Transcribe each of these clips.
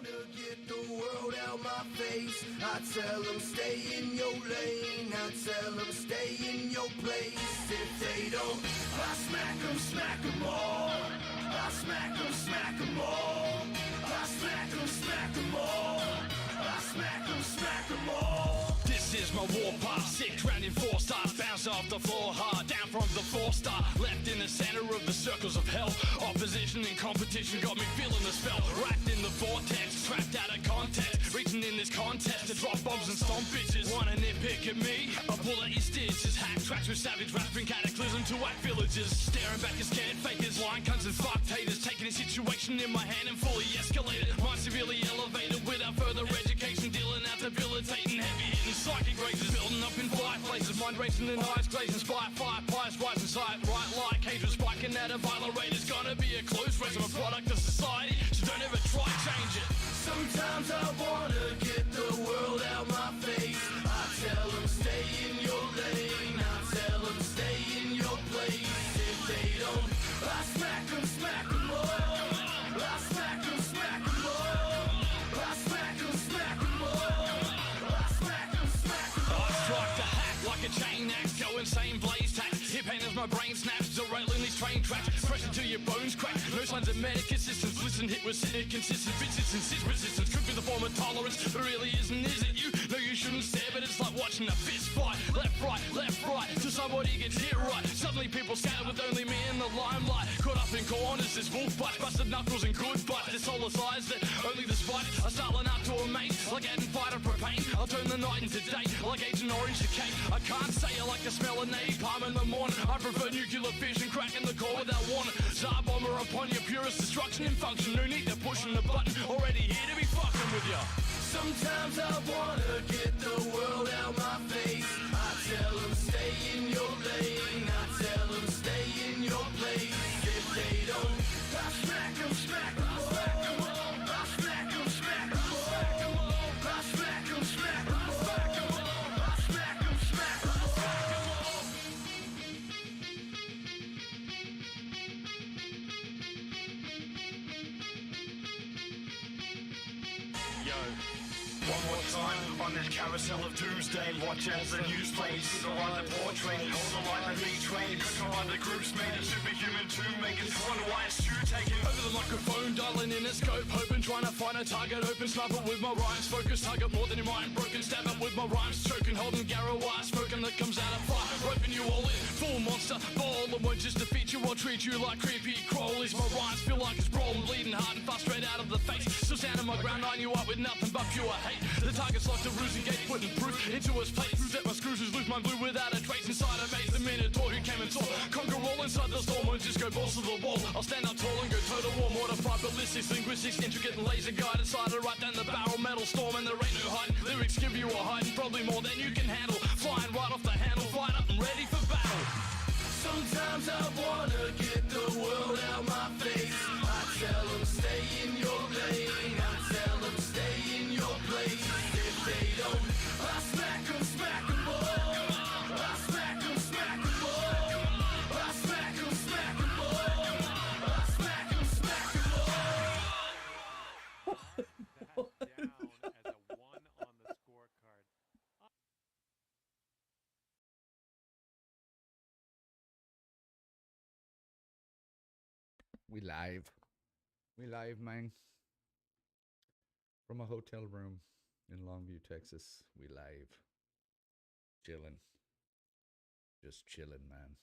wanna get the world out my face. I tell them stay in your lane. I tell them stay in your place. If they don't, I smack them all. I smack them all. I smack them all. I smack them all. This is my war path, 6 round in 4 stars, bounce off the floor hard, down from the 4-star, left in the center of the circles of hell. Opposition and competition got me feeling the spell, wrapped in the vortex, trapped out of context, reaching in this contest to drop bombs and stomp bitches. Wanna nitpick at me? A pull at your stitches, hack tracks with savage rapping cataclysm to whack villages, staring back at scared fakers, lying cunts and fucked haters, taking a situation in my hand and fully escalated, mind severely elevated without further education, dealing out debilitating heavy hitting psychic races, building up in fireplaces, mind racing and eyes glazing, spy, fire, pies, rise inside, right like hatred spiking at a violent rate. It's gonna be a close race. I'm a product of society, so don't ever try change it. Sometimes I wanna get the world out my face. I tell them stay in your lane. I tell them stay in your place. If they don't, I smack them all. I smack them all. I smack them all. I smack them all. I strike the hack like a chain axe, go insane, blaze tack. Hip hand as my brain snaps, derailing these train tracks. Pressure till your bones crack. No signs of medic assistance. Listen, hit with cynic, consistent bitches, insist resistance. Could be the form of tolerance, but really isn't, is it you? No, you shouldn't stare, but it's like watching a fist fight. Left, right, till somebody gets hit right. Suddenly people scatter with only me in the limelight. Caught up in corners, this wolf bite, busted knuckles and good bite. This solar size that only the spite. I startling up to a mate, like adding fighter propane. I'll turn the night into day, like Agent Orange to cake. I can't say I like the smell of napalm in the morning. I prefer nuclear fission, cracking the core without warning. Tsar bomber upon your purest destruction in function. No need to pushing the button, already here to be fucking with ya. Sometimes I wanna get the world out my face. I tell them stay in your lane. I tell them stay in your place. If they don't, I smack them all. I smack them all. I smack them all. I smack them all. I smack them all. Yo. One more time on this carousel of doomsday. Watch as the news plays. Around the portrait, hold the line and betrayed. Control the groups made of superhuman tomb makers. Wonder why it's you taking over the microphone, dialing in a scope, hoping, trying to find a target. Open, sniper with my rhymes. Focus, target more than your mind. Broken, stab up with my rhymes. Choking, holding Garrow wire, smoking that comes out of fire. Roping you all in, full monster ball. And won't just defeat you, I'll treat you like creepy crawlies. My rhymes feel like it's brawling, bleeding hard and fast straight out of the face. Still standing my ground, line you up with nothing but pure hate. The target's like the Rusey Gate, putting proof into his plate. Proves that my screws is loose, my blue without a trace. Inside a maze, the Minotaur who came and saw. Conquer all inside the storm, won't just go balls to the wall. I'll stand up tall and go toe to war. Mortified ballistics, linguistics, intricate and laser guided. Cider right down the barrel, metal storm, and there ain't no hiding. Lyrics give you a hiding, probably more than you can handle. Flying right off the handle, fired up and ready for battle. Sometimes I wanna get the world out my face. I tell them stay in your lane. I tell them stay in your place. If they don't, I smack them all. I smack them all. I smack them all. I smack them all. That down as a 1 on the scorecard. We live. We live, man. From a hotel room in Longview, Texas. We live. Chilling. Just chilling, man.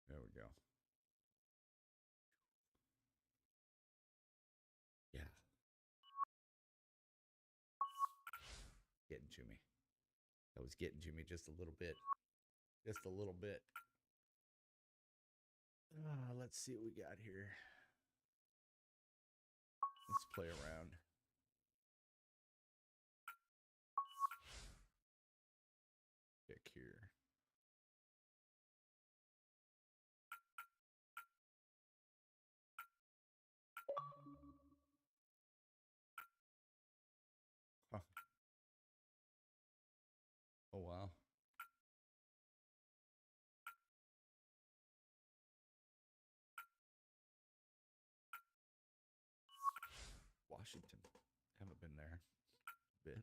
There we go. Yeah. Getting to me. That was getting to me just a little bit. Just a little bit. Let's see what we got here. Let's play around. Washington. Haven't been there. Bit.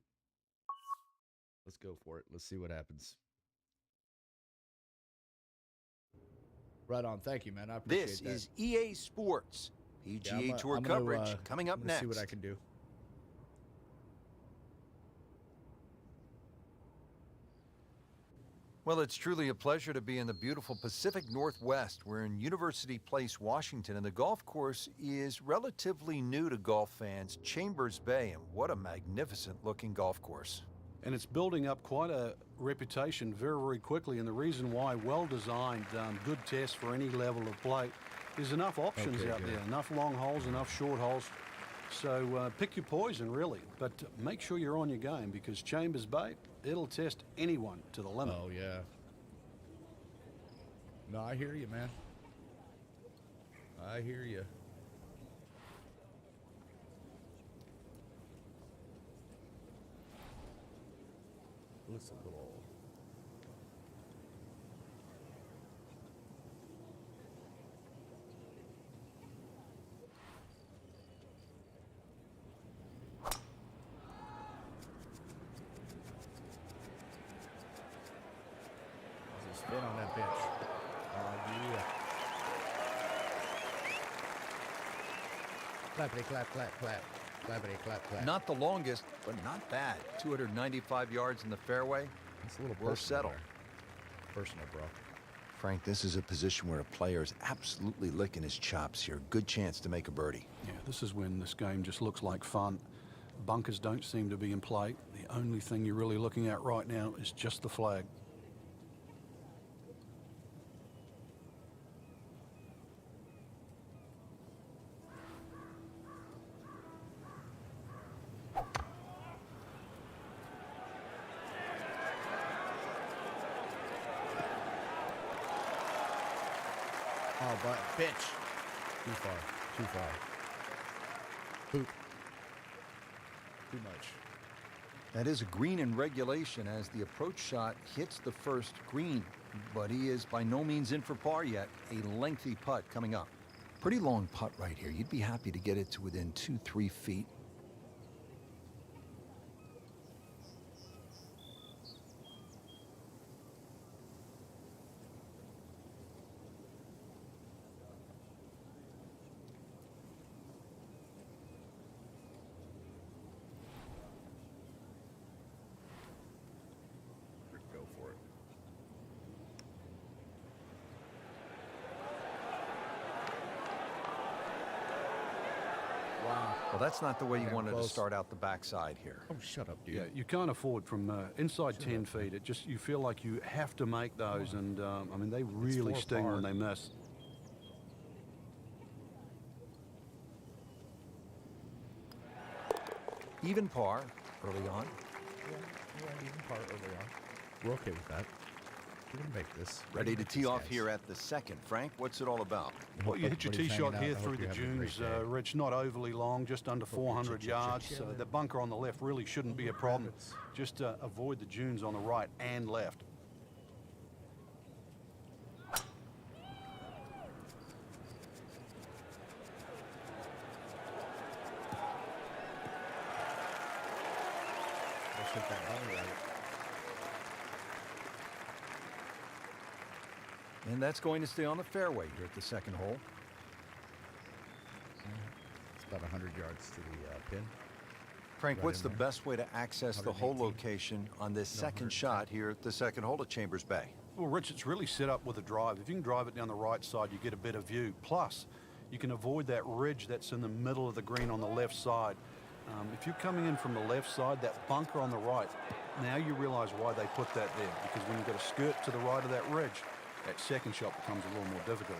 Let's go for it. Let's see what happens. Right on. Thank you, man. I appreciate This that. is EA Sports. PGA Yeah, Tour I'm gonna, coverage coming up I'm gonna next. see what I can do. Well, it's truly a pleasure to be in the beautiful Pacific Northwest. We're in University Place, Washington, and the golf course is relatively new to golf fans, Chambers Bay, and what a magnificent looking golf course. And it's building up quite a reputation very, very quickly. And the reason why, well-designed, good test for any level of play. There's enough options out there, enough long holes, enough short holes. So pick your poison, really. But make sure you're on your game, because Chambers Bay, it'll test anyone to the limit. Oh, yeah. No, I hear you, man. I hear you. Looks a little... There's a spin on that bench. Oh, yeah. Clappity, clap, clap, clap. Clappity, clap, clap. Not the longest, but not bad. 295 yards in the fairway. It's a little We're personal settled. there. Personal, bro. Frank, this is a position where a player is absolutely licking his chops here. Good chance to make a birdie. Yeah, this is when this game just looks like fun. Bunkers don't seem to be in play. The only thing you're really looking at right now is just the flag. Oh, but bench. Too far. Too far. Poop. Too much. That is a green in regulation as the approach shot hits the first green, but he is by no means in for par yet. A lengthy putt coming up. Pretty long putt right here. You'd be happy to get it to within 2-3 feet. Go for it. Wow. Well, that's not the way you Yeah, wanted to close. start out the backside here. Oh, shut up, dude. Yeah, you can't afford from inside 10 feet. It just, you feel like you have to make those, and I mean, they really four sting par. when they miss. Even par early on. Yeah, even part early on. We're okay with that. We're gonna make this. Ready to make tee these off guys. here at the second. Frank, what's it all about? Well, you hit your tee Everybody's shot hanging here out. I through hope the you're having a great dunes, day. Rich, not overly long, just under 400 you're yards. chilling. The bunker on the left really shouldn't be a problem. Rabbits. Just avoid the dunes on the right and left. Let's hit that ball right. And that's going to stay on the fairway here at the second hole. It's about 100 yards to the pin. Frank, Right what's in the there. best way to access the hole 118. location on this second 110. shot here at the second hole at Chambers Bay? Well, Rich, it's really set up with a drive. If you can drive it down the right side, you get a better view. Plus, you can avoid that ridge that's in the middle of the green on the left side. If you're coming in from the left side, that bunker on the right, now you realize why they put that there. Because when you've got a skirt to the right of that ridge, that second shot becomes a little more difficult.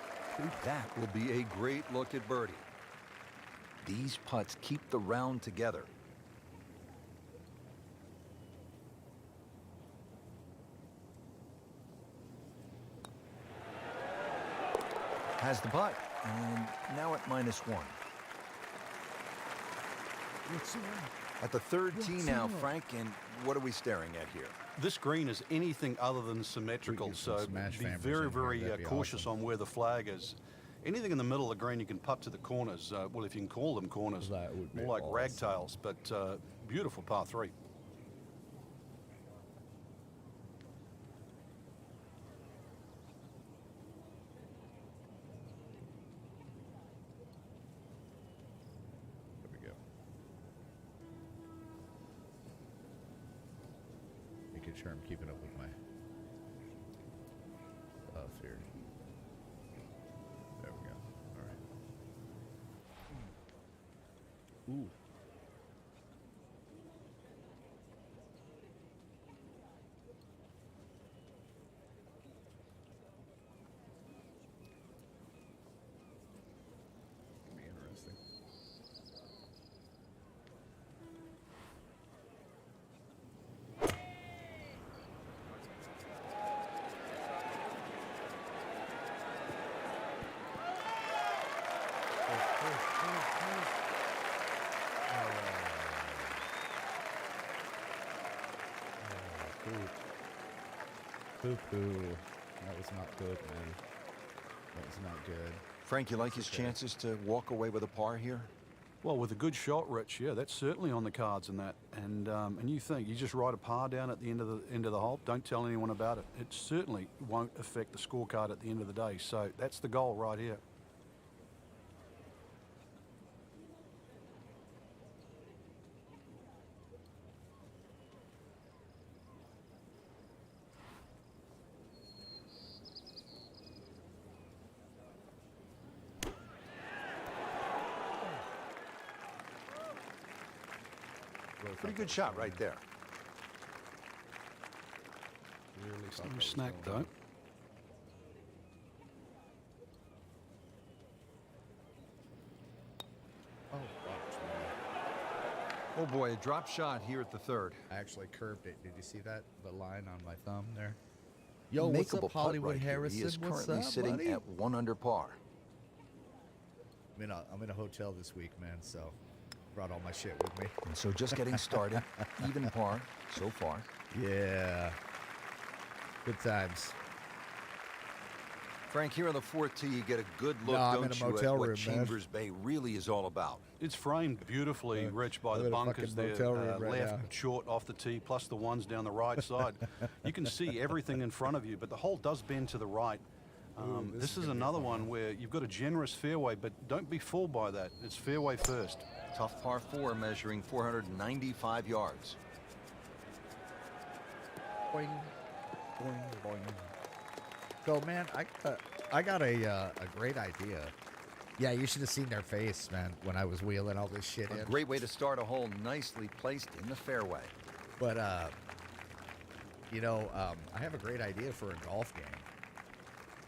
That will be a great look at birdie. These putts keep the round together. Has the putt, and now at -1. At the third tee now, Frank, and what are we staring at here? This green is anything other than symmetrical, We get some so Smash be Fampers very, in here, very that'd be cautious awesome. on where the flag is. Anything in the middle of the green you can putt to the corners. Well, if you can call them corners, That would be more like awesome. ragtails, but beautiful par 3. There we go. Making sure I'm keeping up with my stuff here. There we go. All right. Ooh. Gonna be interesting. Poo-poo. That was not good, man. That was not good. Frank, you like his chances to walk away with a par here? Well, with a good shot, Rich, yeah, that's certainly on the cards in that. And you think you just write a par down at the end of the hole. Don't tell anyone about it. It certainly won't affect the scorecard at the end of the day. So that's the goal right here. Pretty good shot right there. Really It's thought no that was snack, going though. in. Oh, fuck, man. Oh boy, a drop shot here at the third. I actually curved it. Did you see that? The line on my thumb there? Yo, what's Makeable up, putt Hollywood right here. Harrison? He is What's currently up, sitting buddy? at 1 under par. I'm in a hotel this week, man, so brought all my shit with me. And so just getting started, even par so far. Yeah. Good times. Frank, here on the fourth tee, you get a good look, No, I'm in don't a you, motel at what room, man. Chambers Bay really is all about. It's framed beautifully, Rich, by I'm the in a bunkers fucking there. motel room right Left, now. short, off the tee, plus the ones down the right side. You can see everything in front of you, but the hole does bend to the right. This is gonna be another fun. one where you've got a generous fairway, but don't be fooled by that. It's fairway first. Tough par 4 measuring 495 yards. Boing, boing, boing. So, man, I got a great idea. Yeah, you should have seen their face, man, when I was wheeling all this shit A in. great way to start a hole, nicely placed in the fairway. But, I have a great idea for a golf game.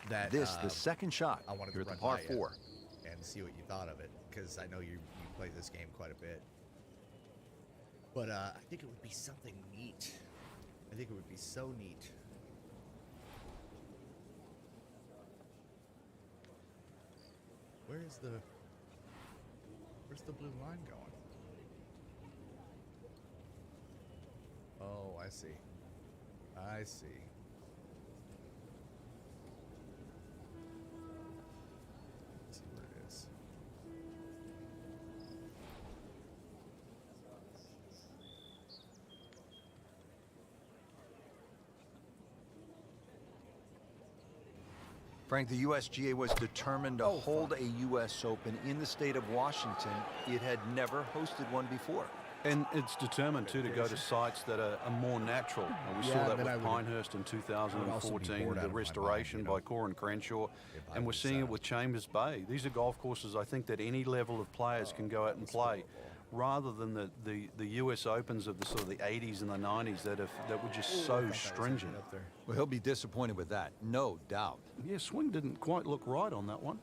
That This, the second shot I wanted here to at the run par by you 4. and see what you thought of it, because I know you play this game quite a bit. But I think it would be something neat. I think it would be so neat. Where's the blue line going? Oh, I see. I see. Let's see where it is. Frank, the USGA was determined to hold a U.S. Open in the state of Washington. It had never hosted one before. And it's determined, too, to go to sites that are more natural. And we Yeah, saw that and then with I would- Pinehurst in also be 2014, bored out the of my restoration mind, you know, by Corin Crenshaw. if I And we're was, seeing it with Chambers Bay. These are golf courses, I think, that any level of players can go out and play, rather than the US Opens of the sort of the 80s and the 90s that were just so stringent. Up there. Well, he'll be disappointed with that, no doubt. Yeah, swing didn't quite look right on that one.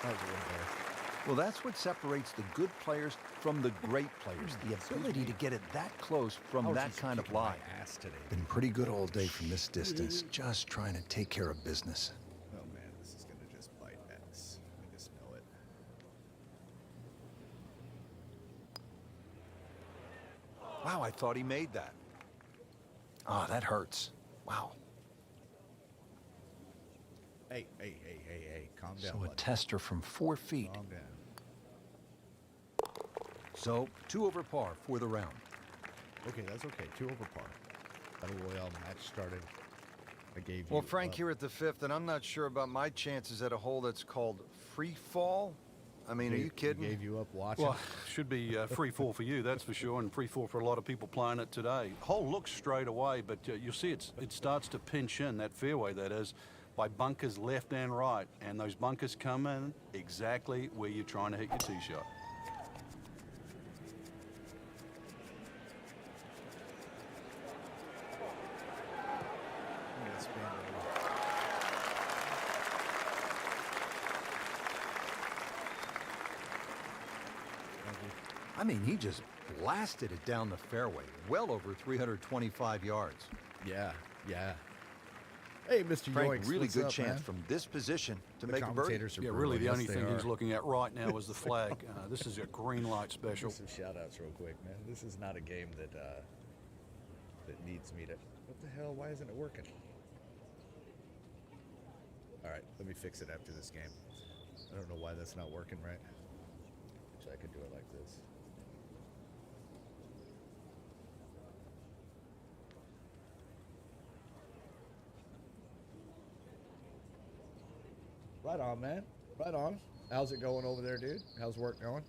That was a little better. Well, that's what separates the good players from the great players. The ability to get it that close from that kind of lie. Ass today. Been pretty good all day from this distance, just trying to take care of business. Oh man, this is gonna just bite ass. I just know it. Wow, I thought he made that. Ah, that hurts. Wow. Hey, calm down. So a buddy. tester from 4 feet. Calm down. So, 2 over par for the round. Okay, that's okay. 2 over par. Battle Royale match started. I gave Well, you. Frank here at the 5th, and I'm not sure about my chances at a hole that's called free fall. I mean, are you kidding? Gave you up watching. Well, should be free fall for you, that's for sure, and free fall for a lot of people playing it today. Hole looks straight away, but you'll see it starts to pinch in, that fairway that is, by bunkers left and right, and those bunkers come in exactly where you're trying to hit your tee shot. Yes, man. Thank you. I mean, he just blasted it down the fairway, well over 325 yards. Yeah, yeah. Hey, Mr. Frank, Yoinks, really what's good up, chance man? from this position to The make a birdie. commentators are Yeah, brutal. really the Yes, only they thing he's are. looking at right now is the flag. This is a green light special. Some shout outs real quick, man. This is not a game that that needs me to. What the hell? Why isn't it working? All right, let me fix it after this game. I don't know why that's not working right. Which I could do it like this. Right on, man. Right on. How's it going over there, dude? How's work going?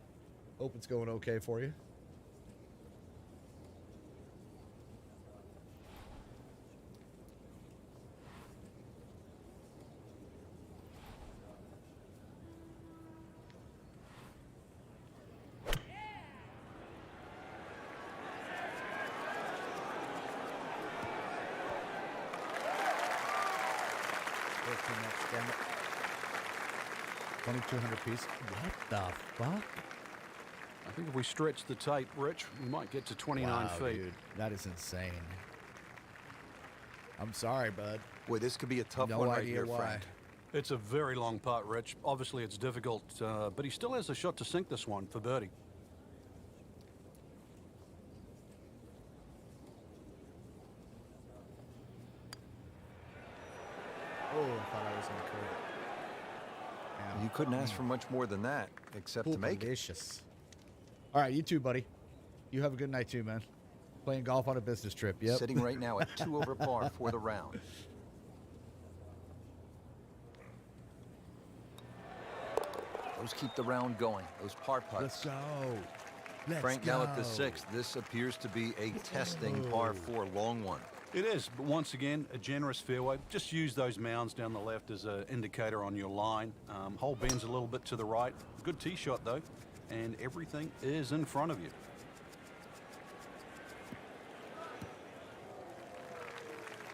Hope it's going okay for you. Damn it. 2,200 piece. What the fuck? I think if we stretch the tape, Rich, we might get to 29 Wow, feet. dude, that is insane. I'm sorry, bud. Boy, this could be a tough No one right idea here, why. Frank. It's a very long putt, Rich. Obviously, it's difficult, but he still has a shot to sink this one for birdie. Oh, I thought I was going to curve it. You couldn't ask for much more than that, except to make it. Delicious. All right, you too, buddy. You have a good night too, man. Playing golf on a business trip. Yep. Sitting right now at 2 over par for the round. Those keep the round going, those par Let's putts. go. Let's Frank, go. now at the 6th, this appears to be a testing par 4 long one. It is, but once again, a generous fairway. Just use those mounds down the left as an indicator on your line. Hole bends a little bit to the right. Good tee shot, though, and everything is in front of you.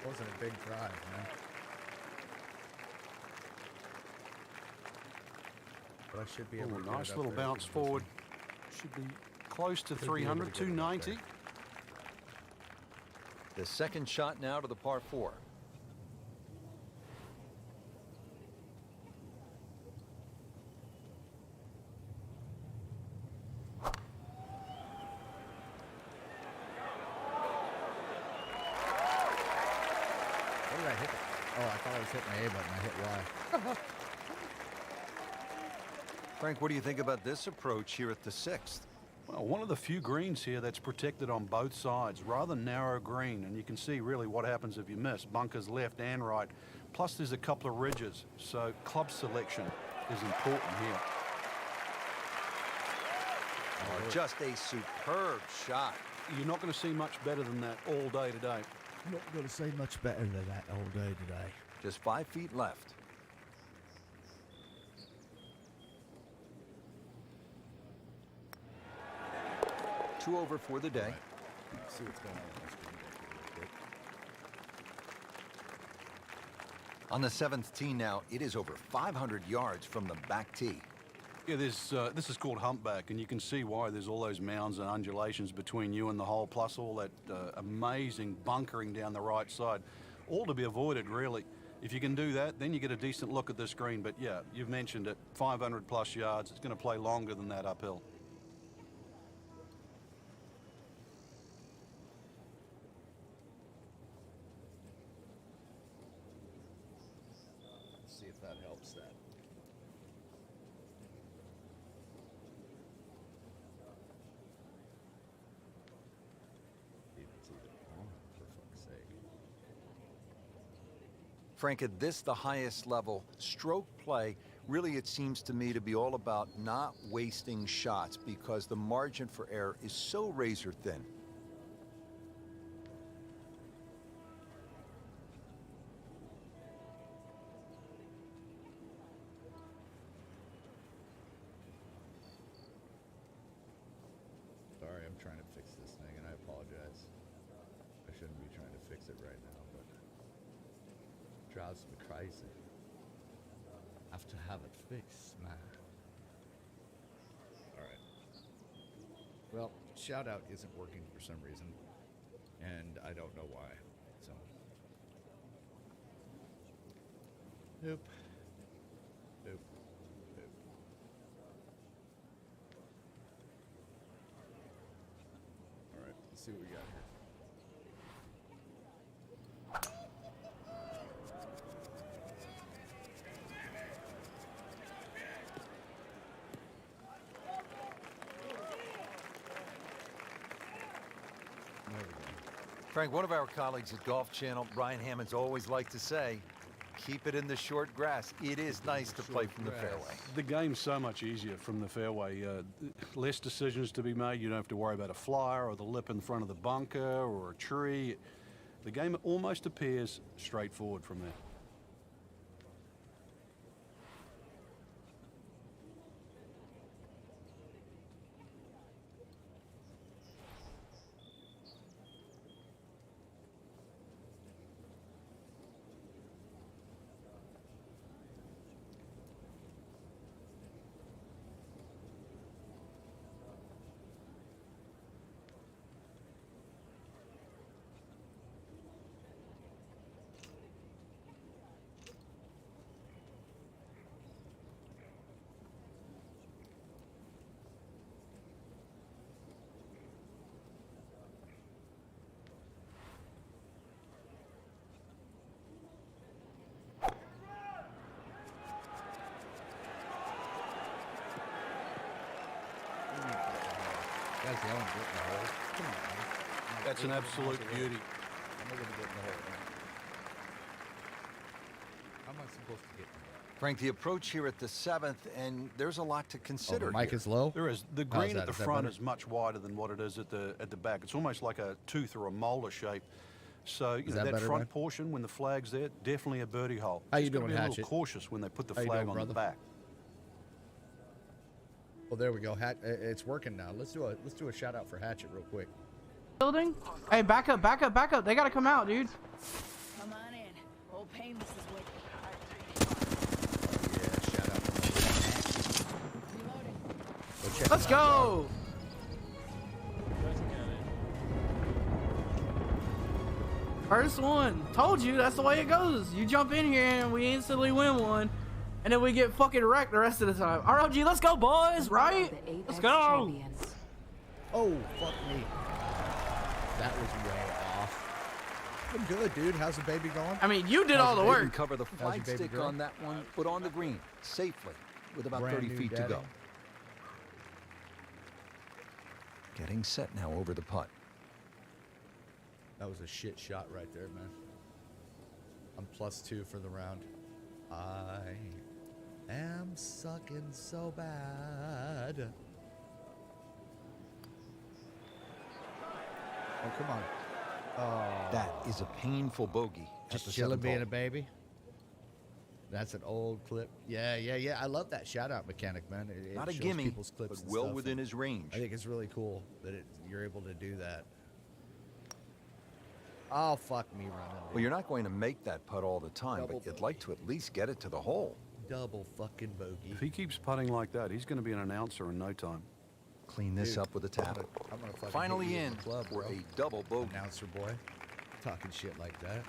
Wasn't a big drive, man. But I should be able to Ooh, get nice it up little there bounce if it was forward. me. Should be close to Should be able to 300, get it up there. 290. The second shot now to the par 4. What did I hit? Oh, I thought I was hitting the A button. I hit Y. Frank, what do you think about this approach here at the 6th? Well, one of the few greens here that's protected on both sides. Rather narrow green, and you can see really what happens if you miss. Bunkers left and right. Plus, there's a couple of ridges, so club selection is important here. Oh, just a superb shot. You're not going to see much better than that all day today. Not going to say much better than that all day today. Just 5 feet left. Two over for the day. Let's see what's going on with my screen real quick. On the 7th tee now, it is over 500 yards from the back tee. Yeah, this is called humpback, and you can see why there's all those mounds and undulations between you and the hole, plus all that amazing bunkering down the right side. All to be avoided, really. If you can do that, then you get a decent look at this green. But yeah, you've mentioned it, 500 plus yards. It's going to play longer than that uphill. Let's see if that helps that. It's either on, for fuck's sake. Frank, at this, the highest level, stroke play, really it seems to me to be all about not wasting shots because the margin for error is so razor thin. Sorry, I'm trying to fix this thing, and I apologize. I shouldn't be trying to fix it right now, but it drives me crazy. I have to have it fixed, man. Alright. Well, shout out isn't working for some reason, and I don't know why. So, nope. Nope. Nope. Alright, let's see what we got here. There we go. Frank, one of our colleagues at Golf Channel, Brian Hammond's always liked to say, keep it in the short grass. It is nice to play from the grass. fairway. The game's so much easier from the fairway. Less decisions to be made. You don't have to worry about a flyer or the lip in front of the bunker or a tree. The game almost appears straightforward from there. Guys yelling, get in the hole. Come on, man. That's an absolute beauty. I'm not gonna get in the hole. How am I supposed to get in the hole? Frank, the approach here at the 7th, and there's a lot to consider The mic here. is low. There is. The How's green that? at the Is that front better? is much wider than what it is at the back. It's almost like a tooth or a molar shape. So you know, that that better, front man? portion, when the flag's there, definitely a birdie hole. How you Just gotta doing, be a Hatchet? little cautious when they put the How you flag doing, on brother? the back. Well, there we go. It's working now. Let's do a shout out for Hatchet real quick. Building. Hey, back up, back up, back up. They gotta come out, dude. Come on in. Old Painless is waiting. Yeah, shout out. Reloading. Go check Let's him out, bro. go. First one. Told you, that's the way it goes. You jump in here and we instantly win one. And then we get fucking wrecked the rest of the time. ROG, let's go, boys, right? Let's go. Oh, fuck me. That was way off. I'm good, dude. How's the baby going? I mean, you did all the They can work. cover the your flag baby stick girl? on that one, but on the green, safely, with about Brand 30 new feet to daddy. go. Getting set now over the putt. That was a shit shot right there, man. I'm +2 for the round. I am sucking so bad. Oh, come on. Oh, That is a painful bogey. at just the chilling 7th being hole. a baby. That's an old clip. Yeah. I love that shout out mechanic, man. It Not a shows gimme, people's clips but and well stuff, within and his range. I think it's really cool that you're able to do that. Oh, fuck me running. Well, you're not going to make that putt all the time, Double but you'd bogey. like to at least get it to the hole. double fucking bogey. If he keeps putting like that, he's going to be an announcer in no time. Clean this Dude, up with a tap. I'm gonna fucking Finally hit you in with the club, for bro. a double bogey. Announcer boy, talking shit like that.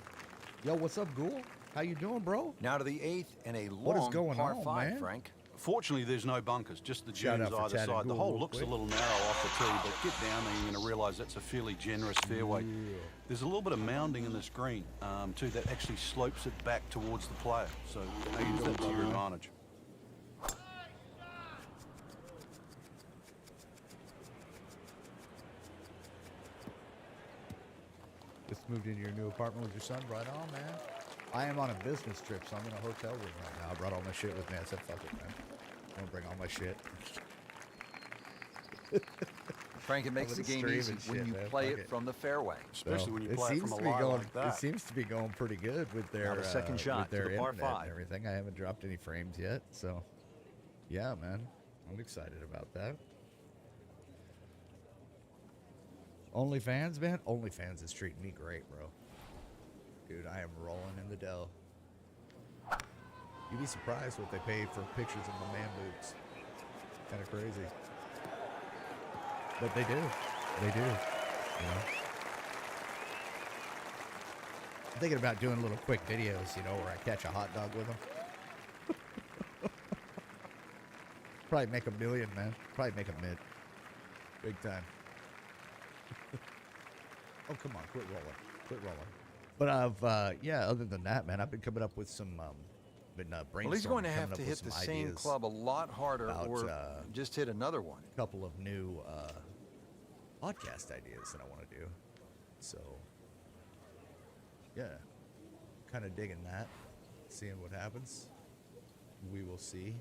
Yo, what's up, Ghoul? How you doing, bro? Now to the 8th and a What is long going par on, 5, man? Frank. Fortunately, there's no bunkers, just the Shout dunes out for either Tad and side. The Ghoul hole real looks a quick. little narrow off the tee, but get down there, you're going to realize that's a fairly generous fairway. There's a little bit of mounding in this green, too, that actually slopes it back towards the player. So use that to your advantage. Just moved into your new apartment with your son. Right on, man. I am on a business trip, so I'm in a hotel room right now. I brought all my shit with me. I said, fuck it, man. I'm gonna bring all my shit. Frank, it makes the game stream easy and when shit, you man. play Fuck it it. from the fairway. Especially when you It play it seems from a to be lie going. like that. It seems to be going pretty good with their the second shot with their to the par internet 5. and everything. I haven't dropped any frames yet, so yeah, man, I'm excited about that. OnlyFans, man. OnlyFans is treating me great, bro. Dude, I am rolling in the dough. You'd be surprised what they pay for pictures of my man boobs. Kind of crazy. But they do. They do. You know? I'm thinking about doing little quick videos, you know, where I catch a hot dog with them. Probably make $1 million, man. Probably make a mid. Big time. Oh, come on. Quit rolling. Quit rolling. But yeah, other than that, man, I've been coming up with some, been brainstorming. Well, he's going to coming have up to with hit some the same ideas, club a lot harder about, or just hit another one. a couple of new podcast ideas that I want to do. So, yeah, kind of digging that, seeing what happens. We will see.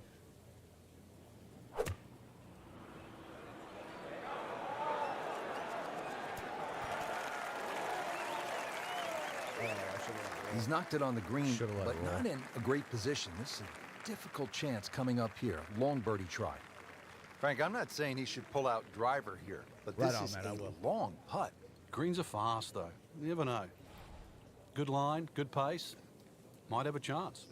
He's knocked it on the green, Should've let but it roll. not in a great position. This is a difficult chance coming up here. Long birdie try. Frank, I'm not saying he should pull out driver here, but Right this on, is man, I a will. long putt. Greens are fast, though. You never know. Good line, good pace. Might have a chance.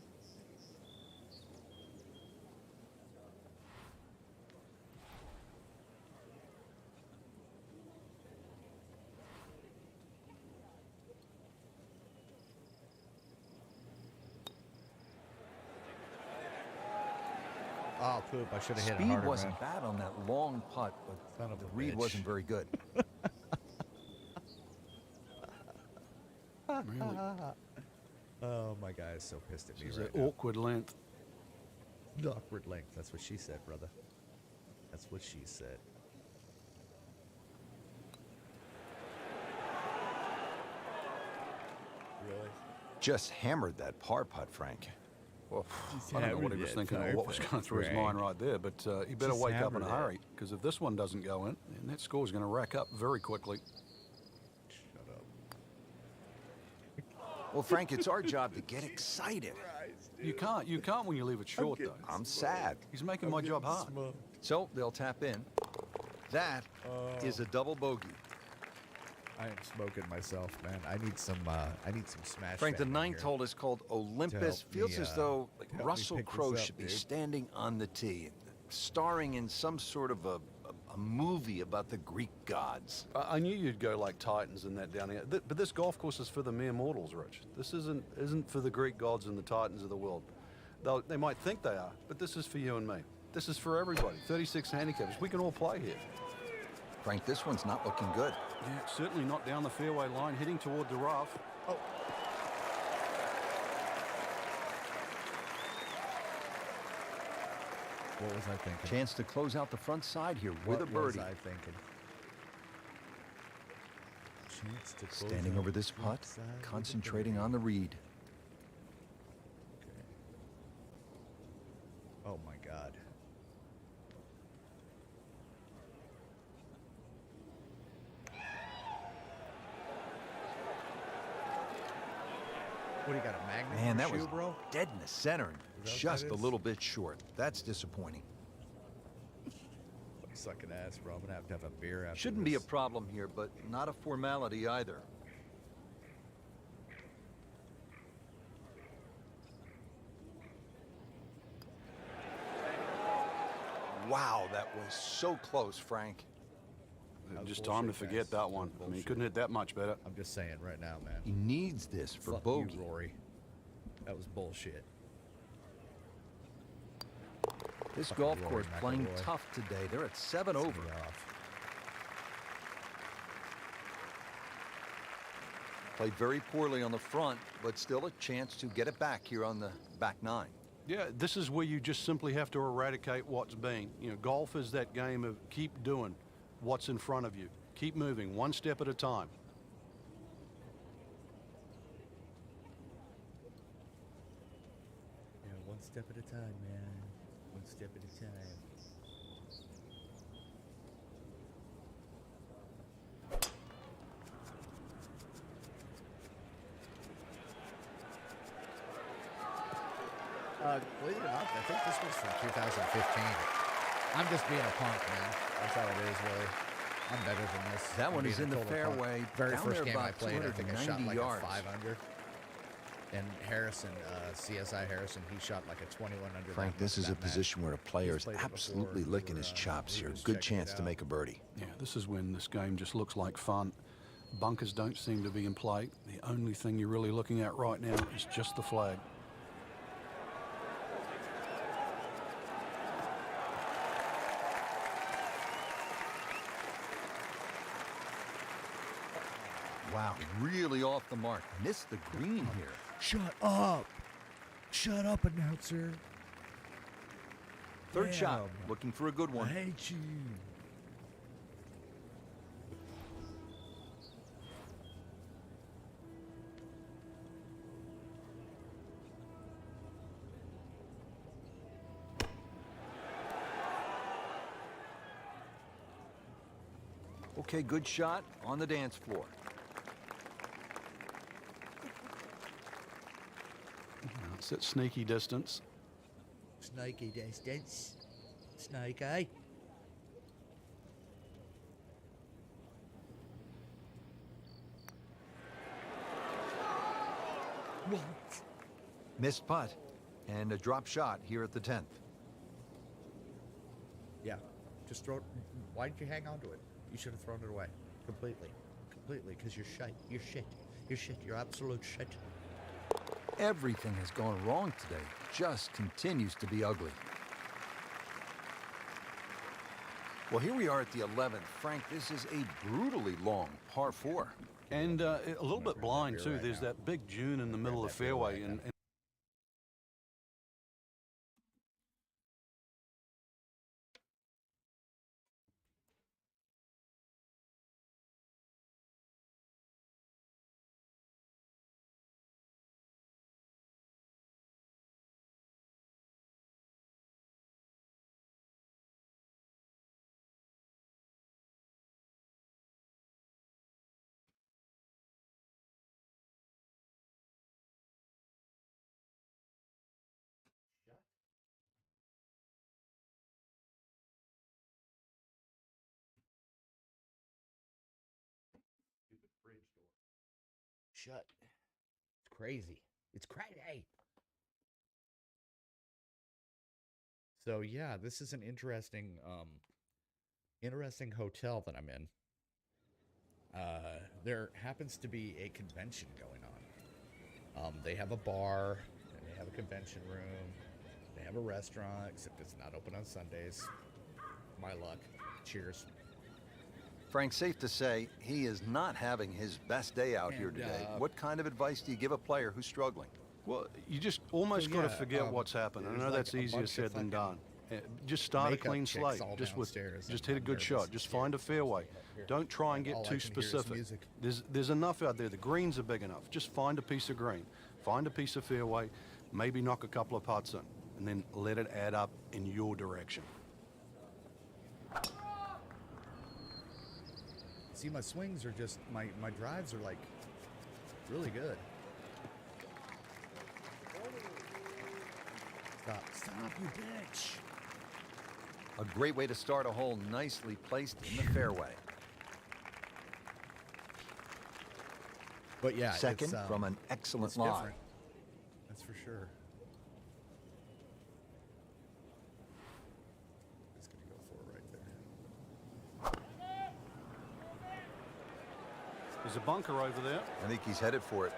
Oh, poop! I should have hit it Speed harder, wasn't man. bad on that long putt, but Son of the a read bitch. wasn't very good. Really. Oh, my guy is so pissed at me It's right an now. awkward length. Awkward length. That's what she said, brother. That's what she said. Really? Just hammered that par putt, Frank. Well, I don't know what he was thinking or what was going through his mind right there, but he better Just wake up in a hammered it. hurry, because if this one doesn't go in, then that score's going to rack up very quickly. Shut up. Well, Frank, it's our job to get excited. You can't when you leave it short, though. I'm sad. He's making my job hard. So they'll tap in. That is a double bogey. I am smoking myself, man. I need some smash. Frank, the fam in ninth here. hole is called Olympus. help Feels me, as though like, help me Russell pick this Crowe up, should be dude. standing on the tee, starring in some sort of a movie about the Greek gods. I knew you'd go like Titans and that down here, but this golf course is for the mere mortals, Rich. This isn't for the Greek gods and the Titans of the world. They might think they are, but this is for you and me. This is for everybody. 36 handicappers. We can all play here. Frank, this one's not looking good. Yeah, certainly not down the fairway line, heading toward the rough. Oh. What was I thinking? Chance to close out the front side here with What a birdie. was I thinking? Chance to close Standing out over this the front putt, side with a concentrating birdie. on the read. Okay. Oh my God. What do you got, a magnet? Man, in that your was shoe, bro? dead in the center and Is that what just that a is? little bit short. That's disappointing. I'm sucking ass, bro. I'm gonna have to have a beer after Shouldn't be a this. problem here, but not a formality either. Wow, that was so close, Frank. Just bullshit, time to forget guys. that That one. was I mean, he bullshit. couldn't hit that much better. I'm just saying right now, man. He needs this for Fuck bogey. you, Rory. That was bullshit. This Fucking golf Rory course playing McIlroy. tough today. They're at 7 Pissed over. me off. Played very poorly on the front, but still a chance to get it back here on the back 9. Yeah, this is where you just simply have to eradicate what's been. You know, golf is that game of keep doing what's in front of you. Keep moving, one step at a time. Yeah, one step at a time, man. One step at a time. Believe it or not, I think this was from 2015. I'm just being a punk, man. That's all it is, really. I'm better than this. That I'm one being is a in the total punk. fairway, Very down first there game I about played, I think I shot 290 like yards. a 5 under. And Harrison, CSI Harrison, he shot like a 21 under. Frank, that- this is that a match. position where a player is played it before. absolutely We licking were, his chops we were here. just Good checking it chance to out. make a birdie. Yeah, this is when this game just looks like fun. Bunkers don't seem to be in play. The only thing you're really looking at right now is just the flag. Wow, really off the mark. Missed the green here. Shut up! Shut up, announcer! Third shot, Damn. looking for a good I one. hate you. Okay, good shot on the dance floor. It's at sneaky distance. Snaky distance. Snake, eh? What? Missed putt and a drop shot here at the 10th. Yeah, just throw it. Why did you hang on to it? You should have thrown it away. Completely. Completely, because you're shite. You're shit. You're shit. You're absolute shit. Everything has gone wrong today. Just continues to be ugly. Well, here we are at the 11th. Frank, this is a brutally long par 4. And a little bit blind, beer too. right There's now. that big dune in the middle of the that beer fairway. right now. And Shut. It's crazy. It's crazy. So yeah, this is an interesting hotel that I'm in. There happens to be a convention going on. They have a bar, and they have a convention room. They have a restaurant, except it's not open on Sundays. My luck. Cheers. Frank, safe to say he is not having his best day out here And, today. What kind of advice do you give a player who's struggling? well, you just almost So, got to yeah, forget what's happened. I there's know like that's a easier bunch of said than fucking done. Just start a makeup clean chicks slate. all Just downstairs, just and hit a I'm good shot. nervous. Just find a fairway. Don't try and And all get I too can hear is specific. music. There's enough out there. The greens are big enough. Just find a piece of green. Find a piece of fairway. Maybe knock a couple of putts in, and then let it add up in your direction. See, my swings are just, my drives are like really good. Stop, you bitch. A great way to start a hole, nicely placed in the fairway. But yeah, Second it's, from an excellent it's lie. different. That's for sure. Just gonna There's a bunker over there. I think he's headed for it.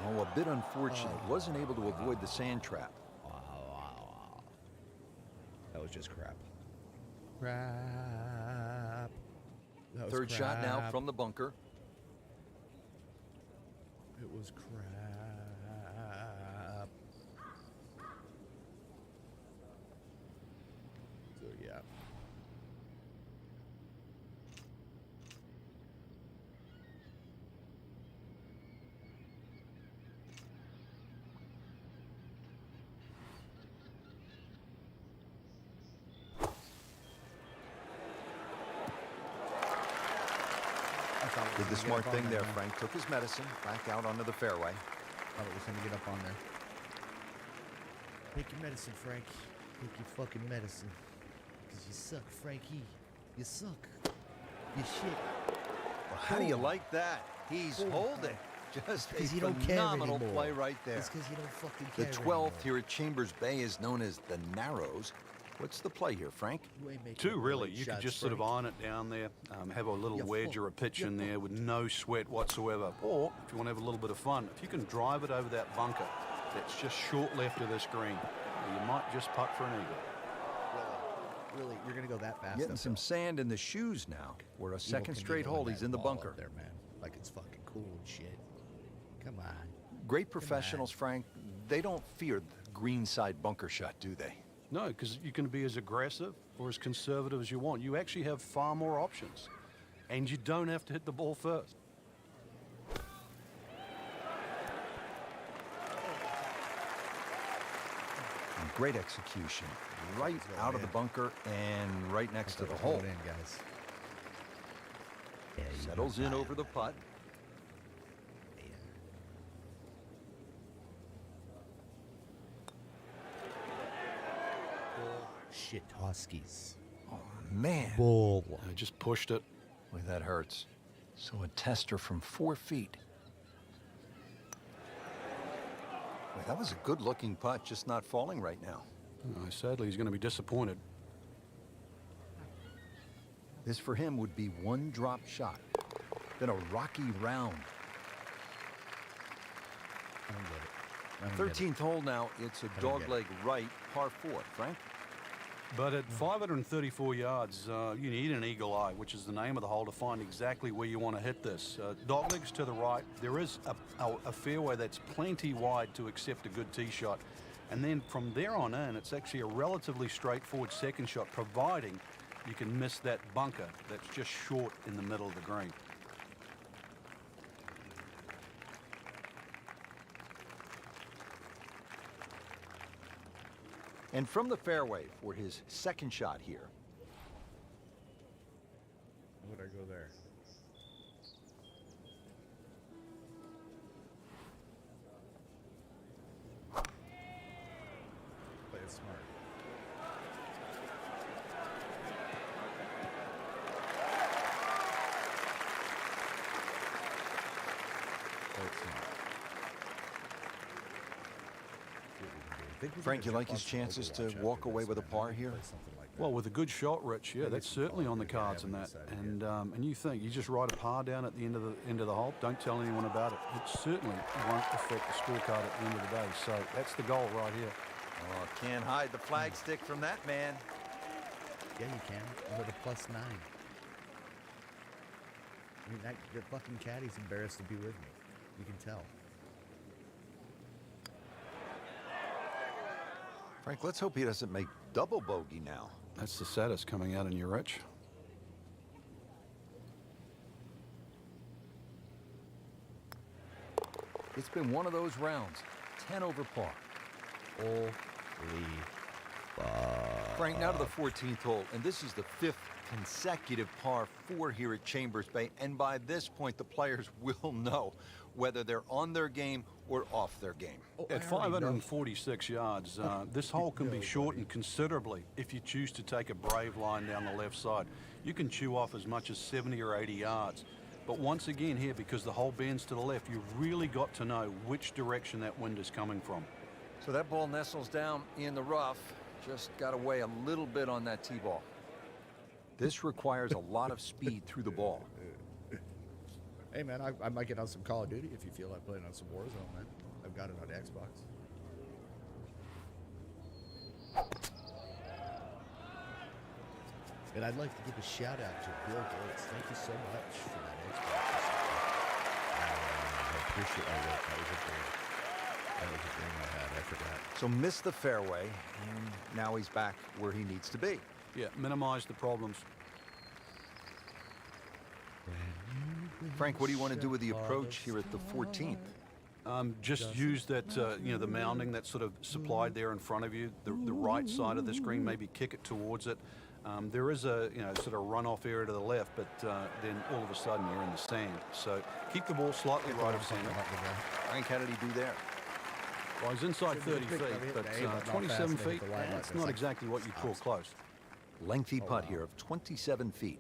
Oh, a bit unfortunate. Wasn't able to avoid the sand trap. Wow. That was just crap. Crap. That was Third shot now crap. from the bunker. It was crap. So yeah. Did the smart thing there, Frank. Took his medicine, back out onto the fairway. Thought it was gonna get up on there. Take your medicine, Frank. Take your fucking medicine. Because you suck, Frankie. You suck. You shit. Well, how do you like that? He's holding. Just a Because you don't care phenomenal anymore. play right there. It's because you don't fucking The care 12th anymore. here at Chambers Bay is known as the Narrows. What's the play here, Frank? You ain't making Two, no really. great You could shots, just sort of Frank. iron it down there, have a little Yeah, wedge or a pitch in there with no sweat whatsoever. Or, if you want to have a little bit of fun, if you can drive it over that bunker that's just short left of this green, you might just putt for an eagle. Really, you're gonna go that fast? Getting up some there? sand in the shoes now. We're a Eagle second can straight eagle hole. that He's in the ball up bunker. there, man. Like it's fucking cool and shit. Come on. Great professionals, Frank. They don't fear the green side bunker shot, do they? No, because you can be as aggressive or as conservative as you want. You actually have far more options. And you don't have to hit the ball first. And great execution. Right out of the bunker and right next to the Throw hole. it in, guys. Yeah, you Settles got in that. over the putt. Shit, Huskies. Man, Bull. I just pushed it. boy, that hurts. So a tester from 4 feet. Boy, that was a good-looking putt, just not falling right now. Sadly, he's going to be disappointed. This for him would be one drop shot. Then a rocky round. I don't get it. I don't get it. 13th hole now. It's a don't get dogleg right, par 4. Frank? But at 534 yards, you need an eagle eye, which is the name of the hole, to find exactly where you want to hit this. Doglegs to the right. There is a fairway that's plenty wide to accept a good tee shot. And then from there on in, it's actually a relatively straightforward second shot, providing you can miss that bunker that's just short in the middle of the green. And from the fairway for his second shot here. Would I go there? Play it smart. Play it smart. See what we can do. Think we Frank, can you like jump his on some chances to Overwatch walk after away this, with a man. par Maybe here? play something like that. Well, with a good shot, Rich, yeah, Maybe that's it's certainly on the probably cards in gonna that. have when we And you think you just ride a par down at the end of the hole. Don't tell anyone about it. It certainly won't affect the scorecard at the end of the day. So that's the goal right here. Oh, can't hide the flagstick from that man. Yeah, you can. I'm at a +9. I mean, the fucking caddy's embarrassed to be with me. You can tell. Frank, let's hope he doesn't make double bogey now. That's the saddest coming out in you, Rich. It's been one of those rounds. 10 over par. Holy Frank, now to the 14th hole, and this is the 5th consecutive par 4 here at Chambers Bay, and by this point, the players will know whether they're on their game or off their game. At 546 yards, this hole can be shortened considerably if you choose to take a brave line down the left side. You can chew off as much as 70 or 80 yards. But once again here, because the hole bends to the left, you've really got to know which direction that wind is coming from. So that ball nestles down in the rough. Just got to weigh a little bit on that tee ball. This requires a lot of speed through the ball. Hey man, I might get on some Call of Duty if you feel like playing on some Warzone, man. I've got it on Xbox. And I'd like to give a shout out to Bill Gates. Thank you so much for that Xbox. I appreciate that. That was a dream I had. I forgot. So missed the fairway, and now he's back where he needs to be. Yeah, minimize the problems. Frank, what do you want to do with the approach here at the 14th? Just use that, you know, the mounding that's sort of supplied there in front of you, the right side of the screen, maybe kick it towards it. There is a, you know, sort of runoff area to the left, but then all of a sudden you're in the sand. So keep the ball slightly right of center. Frank, how did he do there? Well, he's inside 30 feet, but 27 feet, that's not exactly what you call close. Lengthy putt here of 27 feet.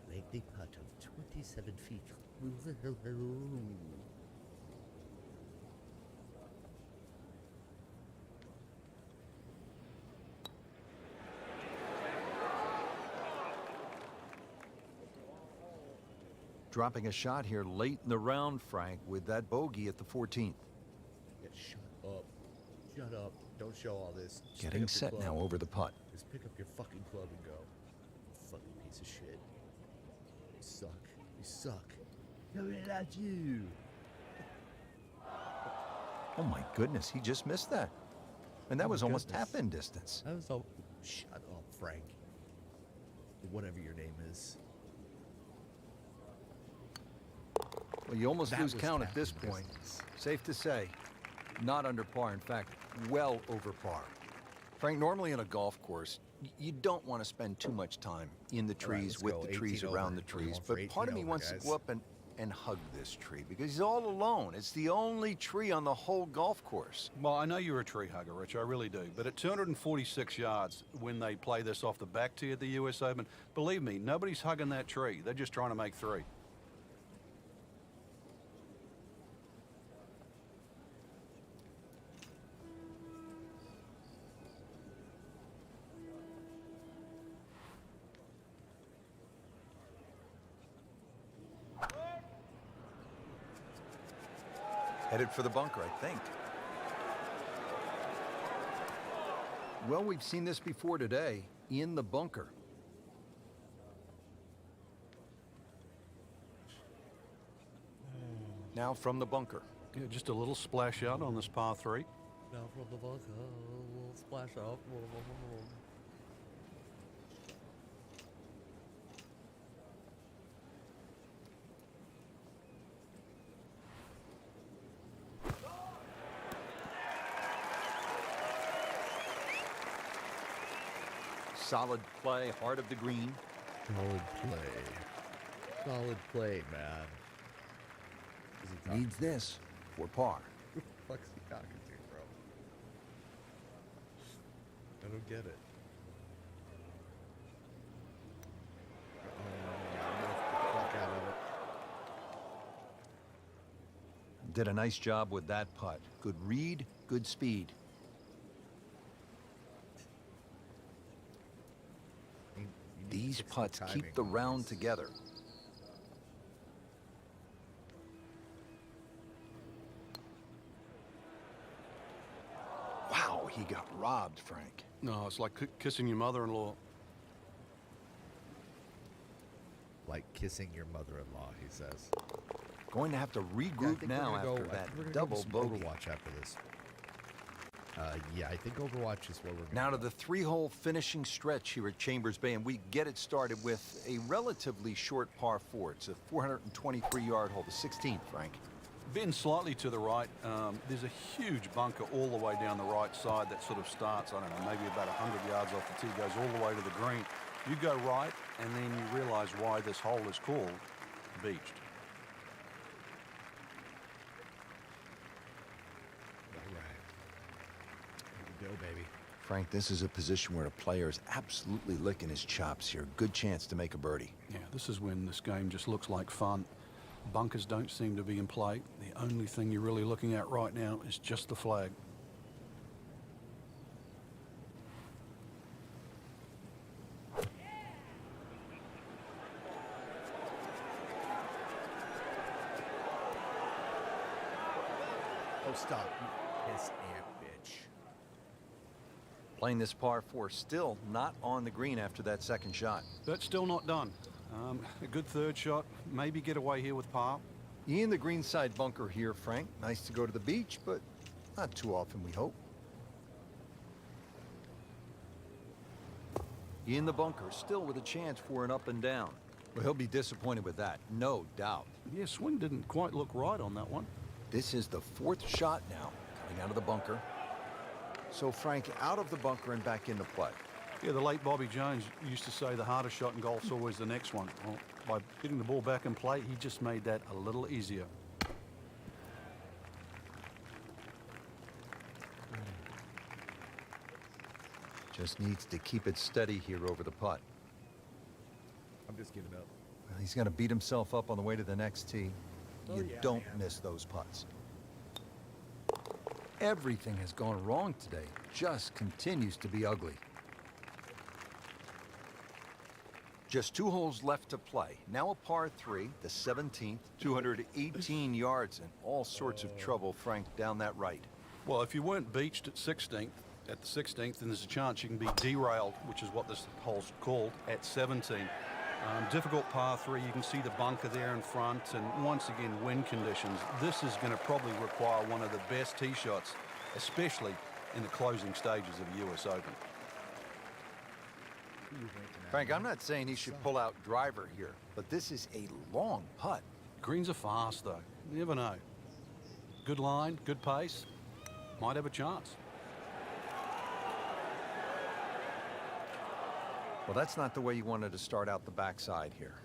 Lengthy putt of 27 feet. Dropping a shot here late in the round, Frank, with that bogey at the 14th. Yeah, shut up. Shut up. Don't show all this. Just pick Getting up your set club. now over the putt. Just pick up your fucking club and go. You fucking piece of shit. You suck. You suck. Nobody likes you. Oh my goodness, he just missed that. And that Oh my was almost goodness. tap-in distance. I was all. Shut up, Frank. Whatever your name is. Well, you almost That lose was count at tap this in point. distance. Safe to say, not under par. In fact, well over par. Frank, normally in a golf course, you don't want to spend too much time in the All right, trees, let's with go. the trees 18 around over. the We're going trees, for but part of 18 me over, wants guys. to go up and hug this tree because he's all alone. It's the only tree on the whole golf course. Well, I know you're a tree hugger, Rich, I really do. But at 246 yards, when they play this off the back tee at the US Open, believe me, nobody's hugging that tree. They're just trying to make three. Headed for the bunker, I think. Well, we've seen this before today, in the bunker. Now from the bunker. Yeah, just a little splash out on this par three. Now from the bunker, we'll splash up. Solid play, heart of the green. Solid play. Solid play, man. Is he talking? Needs this for par. Who the fuck's he talking to, bro? I don't get it. Fuck out of it. Did a nice job with that putt. Good read, good speed. You need to These fix the putts timing keep the on round these. together. Wow, he got robbed, Frank. No, it's like kissing your mother-in-law. Like kissing your mother-in-law, he says. Going to have to Yeah, I regroup think we're now gonna after go- I that think we're gonna go double with some bogey. Overwatch after this. Yeah, I think Overwatch is where we're Now to gonna the three-hole finishing stretch here at Chambers Bay, and we get it started with a relatively short par four. It's a 423-yard hole, the 16th, Frank. Been slightly to the right. There's a huge bunker all the way down the right side that sort of starts, I don't know, maybe about 100 yards off the tee, goes all the way to the green. You go right, and then you realize why this hole is called beached. All right. Here we go, baby. Frank, this is a position where a player is absolutely licking his chops here. Good chance to make a birdie. Yeah, this is when this game just looks like fun. Bunkers don't seem to be in play. The only thing you're really looking at right now is just the flag. Oh, stop. Piss ant bitch. Playing this par 4, still not on the green after that second shot. That's still not done. A good third shot. Maybe get away here with par. In the greenside bunker here, Frank. Nice to go to the beach, but not too often, we hope. In the bunker, still with a chance for an up and down. Well, he'll be disappointed with that, no doubt. Yeah, swing didn't quite look right on that one. This is the 4th shot now, coming out of the bunker. So Frank out of the bunker and back into play. Yeah, the late Bobby Jones used to say the hardest shot in golf's always the next one. Well, by getting the ball back in play, he just made that a little easier. Just needs to keep it steady here over the putt. I'm just giving up. Well, he's going to beat himself up on the way to the next tee. You don't miss those putts. Everything has gone wrong today. Just continues to be ugly. Just 2 holes left to play. Now a par 3, the 17th, 218 yards, and all sorts of trouble, Frank, down that right. Well, if you weren't beached at the 16th, then there's a chance you can be derailed, which is what this hole's called, at 17. Difficult par 3. You can see the bunker there in front, and once again, wind conditions. This is going to probably require one of the best tee shots, especially in the closing stages of the US Open. Frank, I'm not saying he should pull out driver here, but this is a long putt. Greens are fast, though. You never know. Good line, good pace. Might have a chance. Well, that's not the way you wanted to start out the backside here.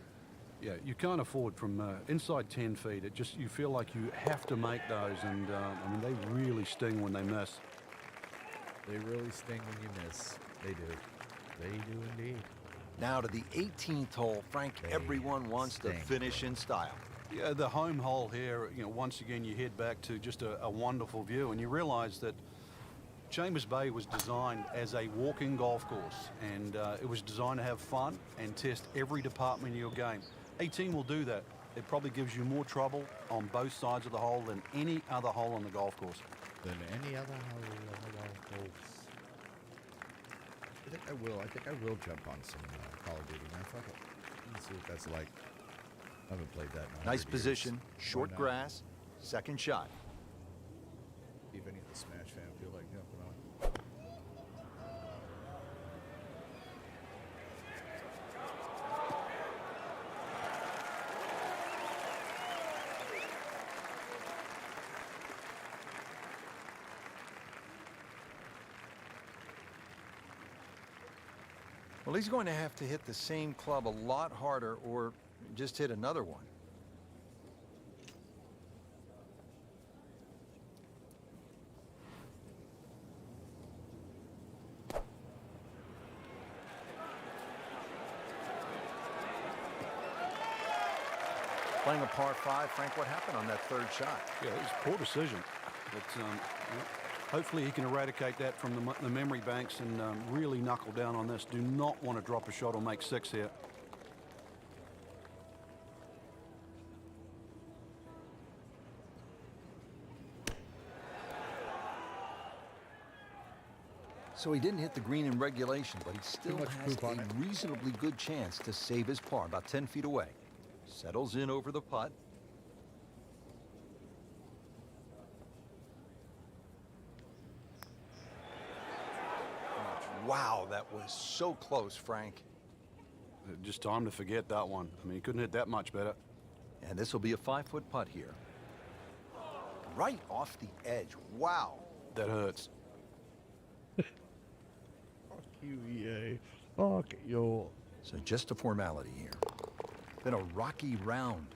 Yeah, you can't afford from inside 10 feet. You feel like you have to make those, and I mean, they really sting when they miss. They really sting when you miss. They do. They do indeed. Now to the 18th hole, Frank, everyone wants to finish in style. Yeah, the home hole here, once again, you head back to just a wonderful view, and you realize that Chambers Bay was designed as a walking golf course, and it was designed to have fun and test every department of your game. 18 will do that. It probably gives you more trouble on both sides of the hole than any other hole on the golf course. Than any other hole on the golf course. I think I will jump on some Call of Duty, man. Fuck it. Let's see what that's like. I haven't played that in 100 Nice years. position, short Why not? grass, second shot. See if any of the Smash fan feel like jumping on. Well, he's going to have to hit the same club a lot harder or just hit another one. Playing a par 5, Frank, what happened on that third shot? Yeah, it was a poor decision. But hopefully he can eradicate that from the memory banks and really knuckle down on this. Do not want to drop a shot or make 6 here. So he didn't hit the green in regulation, but he still much has poop on a it. reasonably good chance to save his par, about 10 feet away. Settles in over the putt. Wow, that was so close, Frank. Just time to forget that one. I mean, he couldn't hit that much better. And this will be a 5-foot putt here. Right off the edge. Wow. That hurts. Fuck you, EA. Fuck you. So just a formality here. Been a rocky round.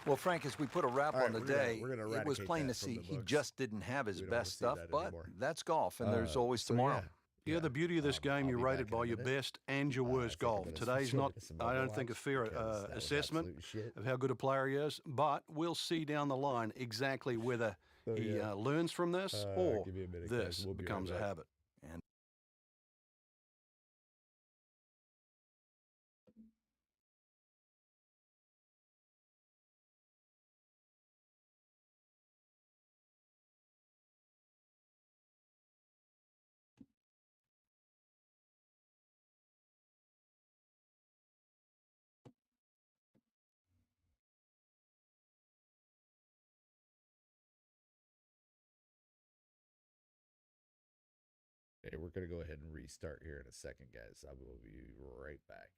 Well, Frank, as we put a wrap All right, on the we're gonna- day, we're gonna it was eradicate plain to that from see the he books. just didn't have his We don't wanna best see stuff, that but anymore. that's golf, and there's always So, tomorrow. Yeah, the beauty of this game, I'll you're be rated back in a by your minute. best and your I worst think I'm golf. gonna Today's show not, you some I don't think, a Overwatch, fair because that was assessment absolute shit. of how good a player he is, but we'll see down the line exactly whether So, he yeah. learns from this or Give me a minute, this guys. We'll be right becomes a back. habit. Okay, we're going to go ahead and restart here in a second, guys. I will be right back.